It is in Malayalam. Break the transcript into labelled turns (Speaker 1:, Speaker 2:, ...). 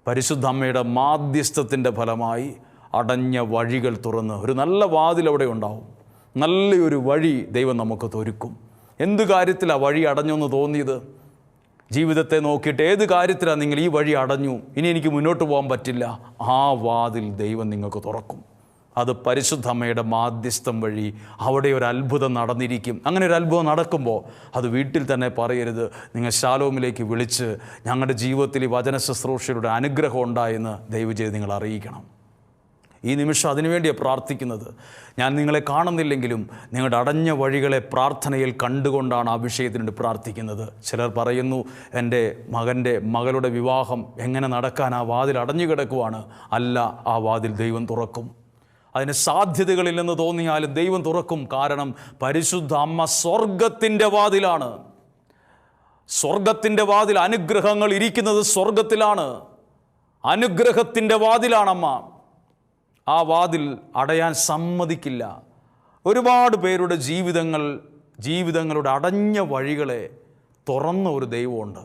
Speaker 1: പരിശുദ്ധ അമ്മയുടെ മാധ്യസ്ഥത്തിൻ്റെ ഫലമായി അടഞ്ഞ വഴികൾ തുറന്ന് ഒരു നല്ല വാതിൽ അവിടെ ഉണ്ടാവും. നല്ലൊരു വഴി ദൈവം നമുക്ക് ഒരുക്കും. എന്ത് കാര്യത്തിലാണ് വഴി അടഞ്ഞെന്ന് തോന്നിയത്? ജീവിതത്തെ നോക്കിയിട്ട് ഏത് കാര്യത്തിലാണ് നിങ്ങൾ ഈ വഴി അടഞ്ഞു, ഇനി എനിക്ക് മുന്നോട്ട് പോകാൻ പറ്റില്ല, ആ വാതിൽ ദൈവം നിങ്ങൾക്ക് തുറക്കും. അത് പരിശുദ്ധ അമ്മയുടെ മാധ്യസ്ഥം വഴി അവിടെ ഒരു അത്ഭുതം നടന്നിരിക്കും. അങ്ങനെ ഒരു അത്ഭുതം നടക്കുമ്പോൾ അത് വീട്ടിൽ തന്നെ പറയരുത്. നിങ്ങൾ ശാലോമിലേക്ക് വിളിച്ച് ഞങ്ങളുടെ ജീവിതത്തിൽ ഈ വചന ശുശ്രൂഷയുടെ അനുഗ്രഹം ഉണ്ടായെന്ന് ദയവുചെയ്ത് നിങ്ങൾ അറിയിക്കണം. ഈ നിമിഷം അതിനുവേണ്ടിയാണ് പ്രാർത്ഥിക്കുന്നത്. ഞാൻ നിങ്ങളെ കാണുന്നില്ലെങ്കിലും നിങ്ങളുടെ അടഞ്ഞ വഴികളെ പ്രാർത്ഥനയിൽ കണ്ടുകൊണ്ടാണ് ആ വിഷയത്തിന് പ്രാർത്ഥിക്കുന്നത്. ചിലർ പറയുന്നു, എൻ്റെ മകളുടെ വിവാഹം എങ്ങനെ നടക്കാൻ, ആ വാതിൽ അടഞ്ഞു കിടക്കുവാണ്. അല്ല, ആ വാതിൽ ദൈവം തുറക്കും. അതിന് സാധ്യതകളില്ലെന്ന് തോന്നിയാലും ദൈവം തുറക്കും. കാരണം പരിശുദ്ധ അമ്മ സ്വർഗത്തിൻ്റെ വാതിലാണ്. സ്വർഗത്തിൻ്റെ വാതിൽ, അനുഗ്രഹങ്ങൾ ഇരിക്കുന്നത് സ്വർഗത്തിലാണ്. അനുഗ്രഹത്തിൻ്റെ വാതിലാണമ്മ. ആ വാതിൽ അടയാൻ സമ്മതിക്കില്ല. ഒരുപാട് പേരുടെ ജീവിതങ്ങളുടെ അടഞ്ഞ വഴികളെ തുറന്ന ഒരു ദൈവമുണ്ട്.